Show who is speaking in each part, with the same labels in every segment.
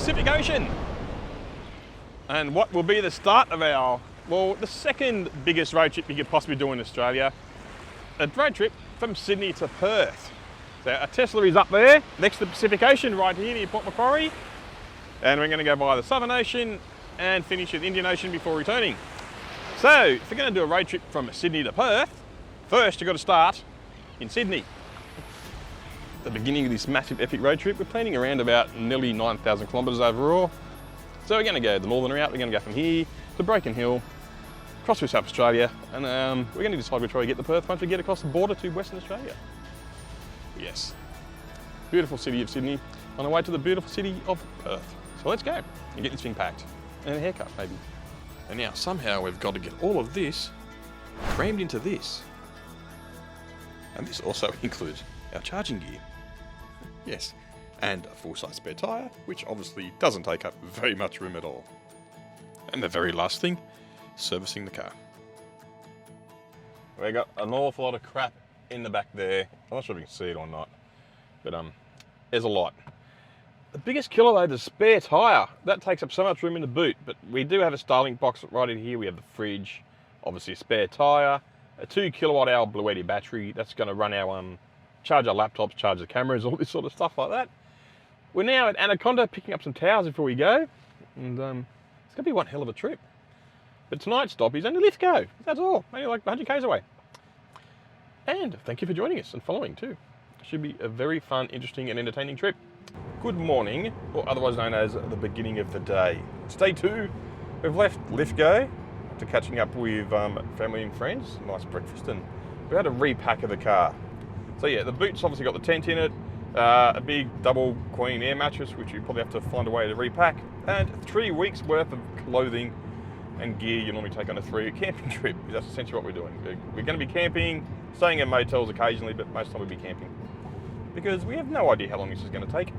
Speaker 1: Pacific Ocean. And what will be the start of our, well, the second biggest road trip you could possibly do in Australia. A road trip from Sydney to Perth. So our Tesla is up there, next to the Pacific Ocean, right here near Port Macquarie. And we're going to go via the Southern Ocean and finish at the Indian Ocean before returning. So, if you're going to do a road trip from Sydney to Perth, first you've got to start in Sydney. At the beginning of this massive epic road trip, we're planning around about nearly 9,000 kilometres overall. So we're going to go the northern route, we're going to go from here to Broken Hill, across to South Australia, and we're going to decide which way we get to Perth once we get across the border to Western Australia. Yes, beautiful city of Sydney, on our way to the beautiful city of Perth. So let's go and get this thing packed, and a haircut maybe. And now somehow we've got to get all of this crammed into this. And this also includes our charging gear. Yes, and a full-size spare tyre, which obviously doesn't take up very much room at all. And the very last thing, servicing the car. We got an awful lot of crap in the back there. I'm not sure if you can see it or not, but there's a lot. The biggest killer though, the spare tyre. That takes up so much room in the boot, but we do have a Starlink box right in here. We have the fridge, obviously a spare tyre, a 2 kilowatt hour Bluetti battery. That's going to run our charge our laptops, charge the cameras, all this sort of stuff like that. We're now at Anaconda picking up some towels before we go, and it's going to be one hell of a trip. But tonight's stop is only Lithgow. That's all, only like 100 k's away. And thank you for joining us and following too. It should be a very fun, interesting and entertaining trip. Good morning, or otherwise known as the beginning of the day. It's day 2. We've left Lithgow after catching up with family and friends. Nice breakfast, and we had a repack of the car. So yeah, the boot's obviously got the tent in it, a big double queen air mattress, which you probably have to find a way to repack, and 3 weeks worth of clothing and gear you normally take on a 3-week camping trip. That's essentially what we're doing. We're going to be camping, staying in motels occasionally, but most of the time we'll be camping. Because we have no idea how long this is going to take,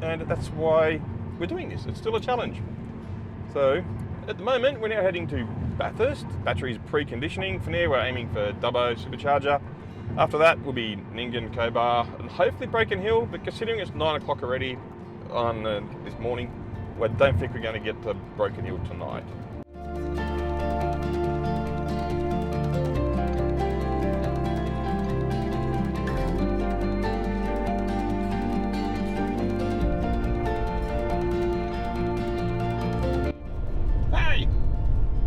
Speaker 1: and that's why we're doing this. It's still a challenge. So, at the moment, we're now heading to Bathurst. Batteries pre-conditioning. For now, we're aiming for Dubbo supercharger. After that, we'll be Nyngan, Cobar, and hopefully Broken Hill, but considering it's 9 o'clock already on this morning, I don't think we're going to get to Broken Hill tonight.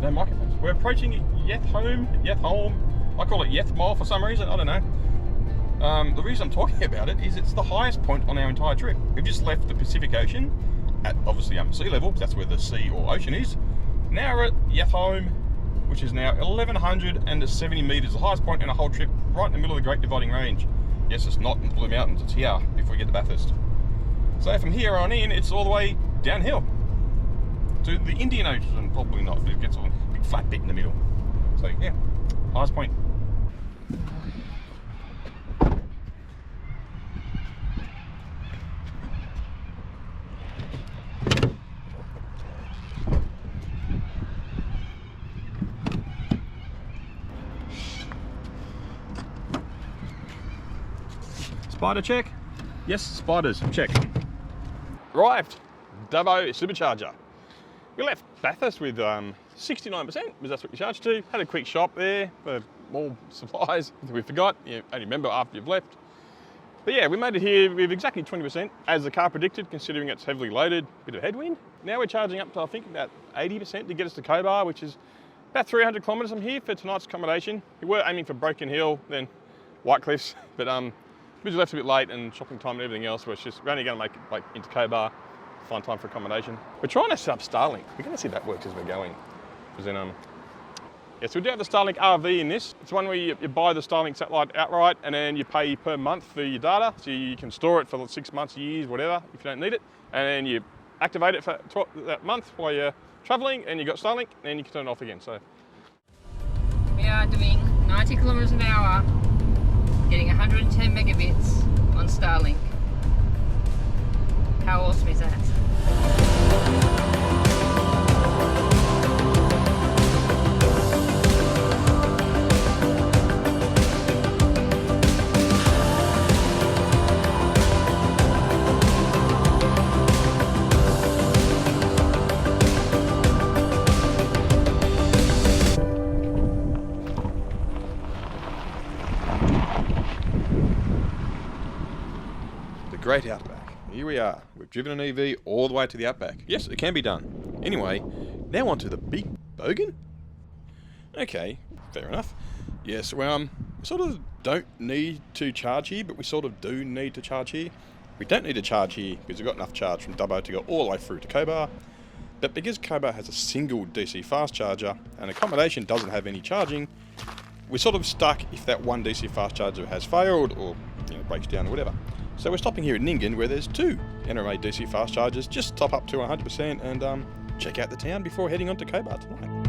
Speaker 1: No microphones. We're approaching Yethholm. I call it Yeth Mile for some reason, I don't know. The reason I'm talking about it is it's the highest point on our entire trip. We've just left the Pacific Ocean at obviously sea level, because that's where the sea or ocean is. Now we're at Yethholm, which is now 1,170 metres, the highest point in the whole trip, right in the middle of the Great Dividing Range. Yes, it's not in the Blue Mountains, it's here before we get to Bathurst. So from here on in, it's all the way downhill to the Indian Ocean, probably not, but it gets a big flat bit in the middle. So yeah, highest point. Spider check? Yes, spiders, check. Arrived, Dubbo supercharger. We left Bathurst with 69%, because that's what you charge to. Had a quick shop there for more supplies that we forgot. You only remember after you've left. But yeah, we made it here with exactly 20%, as the car predicted, considering it's heavily loaded, bit of headwind. Now we're charging up to, I think, about 80% to get us to Cobar, which is about 300 kilometres from here for tonight's accommodation. We were aiming for Broken Hill, then White Cliffs, but we just left a bit late, and shopping time and everything else, we're only going to make it into Cobar. Find time for accommodation. We're trying to set up Starlink. We're going to see if that works as we're going. Because then, yeah, so we do have the Starlink RV in this. It's one where you buy the Starlink satellite outright, and then you pay per month for your data. So you can store it for 6 months, years, whatever, if you don't need it. And then you activate it for that month while you're traveling, and you've got Starlink, and then you can turn it off again. So
Speaker 2: we are doing 90 kilometers an hour, getting 110 megabits on Starlink. How awesome is that?
Speaker 1: great Outback. Here we are. We've driven an EV all the way to the Outback. Yes, it can be done. Anyway, now on to the big bogan. Okay, fair enough. Yes, well, we sort of don't need to charge here, but we sort of do need to charge here. We don't need to charge here because we've got enough charge from Dubbo to go all the way through to Cobar. But because Cobar has a single DC fast charger and accommodation doesn't have any charging, we're sort of stuck if that one DC fast charger has failed or breaks down or whatever. So we're stopping here at Nyngan where there's 2 NRMA DC fast chargers. Just top up to 100% and check out the town before heading on to Cobar tonight.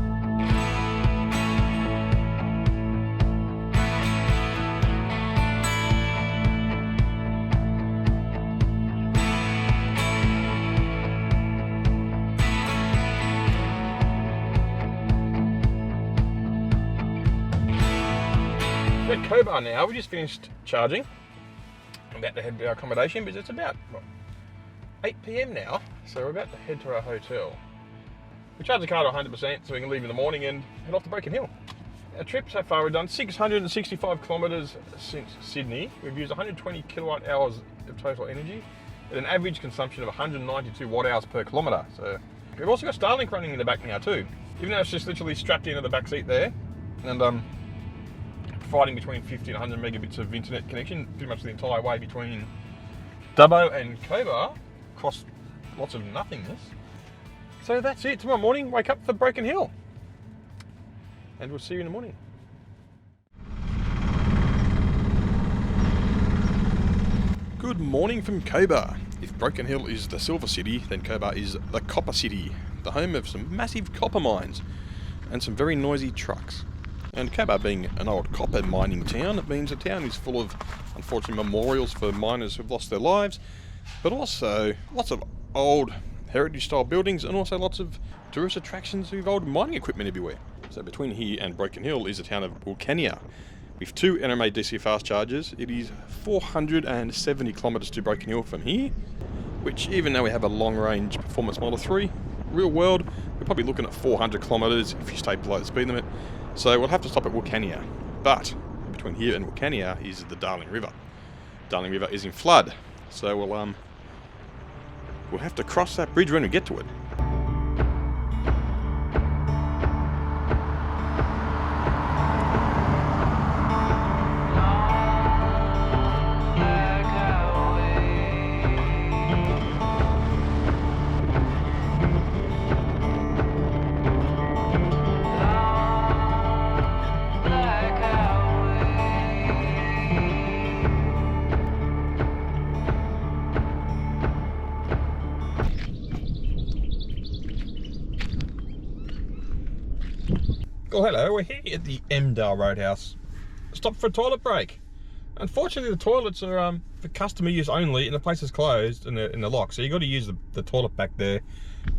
Speaker 2: We're
Speaker 1: at Cobar now. We just finished charging. I'm about to head to our accommodation because it's about 8 PM now, so we're about to head to our hotel. We charged the car to 100% so we can leave in the morning and head off to Broken Hill. Our trip so far, we've done 665 kilometres since Sydney. We've used 120 kilowatt hours of total energy at an average consumption of 192 watt hours per kilometre. So we've also got Starlink running in the back now too, even though it's just literally strapped into the back seat there, and providing between 50 and 100 megabits of internet connection pretty much the entire way between Dubbo and Cobar, across lots of nothingness. So that's it. Tomorrow morning, wake up for Broken Hill. And we'll see you in the morning. Good morning from Cobar. If Broken Hill is the silver city, then Cobar is the copper city, the home of some massive copper mines and some very noisy trucks. And Cobar being an old copper mining town, it means the town is full of, unfortunately, memorials for miners who've lost their lives, but also lots of old heritage-style buildings and also lots of tourist attractions with old mining equipment everywhere. So between here and Broken Hill is the town of Wilcannia. With 2 NRMA DC fast chargers, it is 470 kilometres to Broken Hill from here, which even though we have a long-range performance Model 3, real world, we're probably looking at 400 kilometres if you stay below the speed limit. So we'll have to stop at Wilcannia. But between here and Wilcannia is the Darling River. Darling River is in flood, so we'll have to cross that bridge when we get to it. Well, hello, we're here at the Emdale Roadhouse. Stopped for a toilet break. Unfortunately, the toilets are for customer use only, and the place is closed in the lock. So you got to use the toilet back there,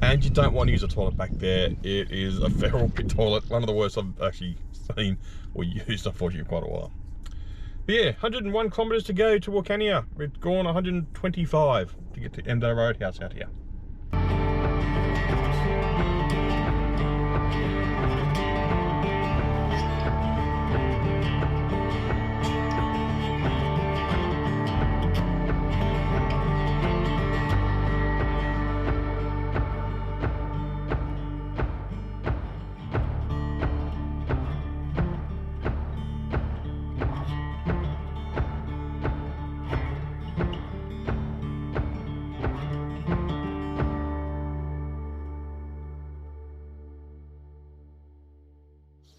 Speaker 1: and you don't want to use the toilet back there. It is a feral pit toilet, one of the worst I've actually seen or used, unfortunately, for quite a while. But yeah, 101 kilometres to go to Wilcannia. We've gone 125 to get to Emdale Roadhouse out here.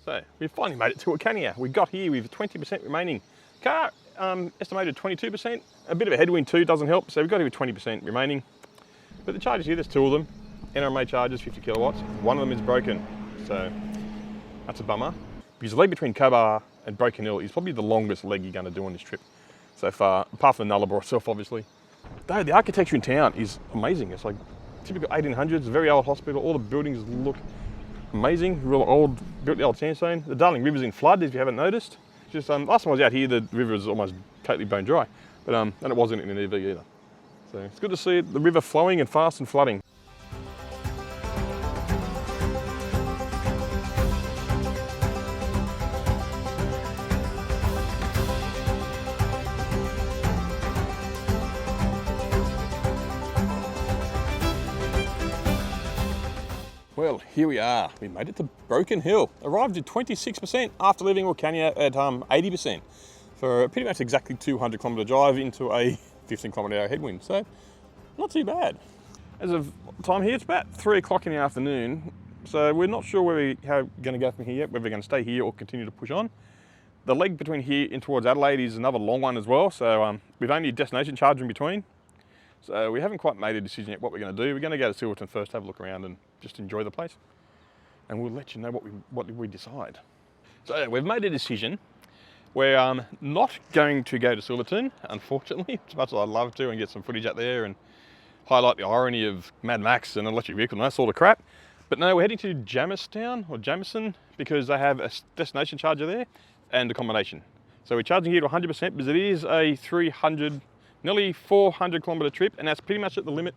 Speaker 1: So we finally made it to Wilcannia. We got here with 20% remaining. Car estimated 22%. A bit of a headwind too doesn't help. So we got here with 20% remaining. But the chargers here, there's 2 of them. NRMA chargers, 50 kilowatts. One of them is broken. So that's a bummer. Because the leg between Cobar and Broken Hill is probably the longest leg you're going to do on this trip so far, apart from the Nullarbor itself, obviously. Though the architecture in town is amazing. It's like typical 1800s, very old hospital. All the buildings look amazing, real old, built the old sandstone. The Darling River's in flood, if you haven't noticed. Just last time I was out here, the river was almost totally bone dry, but and it wasn't in an EV either. So it's good to see the river flowing and fast and flooding. Well, here we are. We made it to Broken Hill. Arrived at 26% after leaving Wilcannia at 80% for pretty much exactly 200 kilometre drive into a 15 kilometre hour headwind. So, not too bad. As of time here, it's about 3 o'clock in the afternoon. So we're not sure how we're going to go from here yet, whether we're going to stay here or continue to push on. The leg between here and towards Adelaide is another long one as well. So we've only a destination charge in between. So we haven't quite made a decision yet what we're going to do. We're going to go to Silverton first, have a look around and just enjoy the place. And we'll let you know what we decide. So we've made a decision. We're not going to go to Silverton, unfortunately, as much as I'd love to and get some footage out there and highlight the irony of Mad Max and electric vehicle and that sort of crap. But no, we're heading to Jamestown or Jamestown because they have a destination charger there and accommodation. So we're charging here to 100% because it is a 300, nearly 400 kilometre trip, and that's pretty much at the limit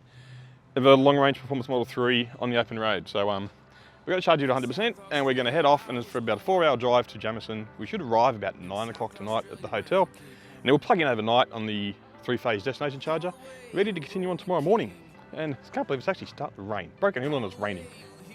Speaker 1: of a long range performance Model 3 on the open road. So we're going to charge you to 100% and we're going to head off, and it's for about a 4-hour drive to Jamestown. We should arrive about 9 o'clock tonight at the hotel. And then we'll plug in overnight on the 3-phase destination charger, ready to continue on tomorrow morning. And I can't believe it's actually starting to rain. Broken Hill and it's raining.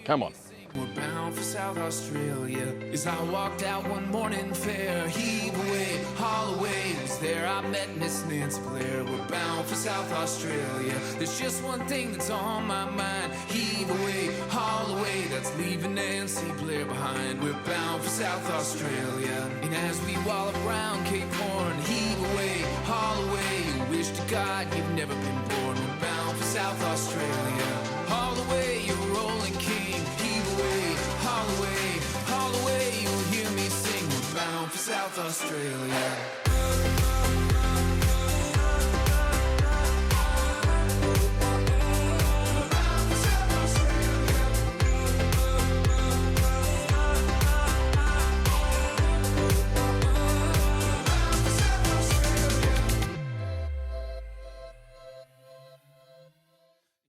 Speaker 1: Come on.
Speaker 3: We're bound for South Australia. As I walked out one morning fair, heave away, haul away. Was there I met Miss Nancy Blair. We're bound for South Australia. There's just one thing that's on my mind. Heave away, haul away. That's leaving Nancy Blair behind. We're bound for South Australia. And as we wallop around Cape Horn, heave away, haul away. Wish to God you've never been born. We're bound for South Australia. Haul away, you're rolling king. Heave away, haul away, you'll hear me sing. We're bound for South Australia.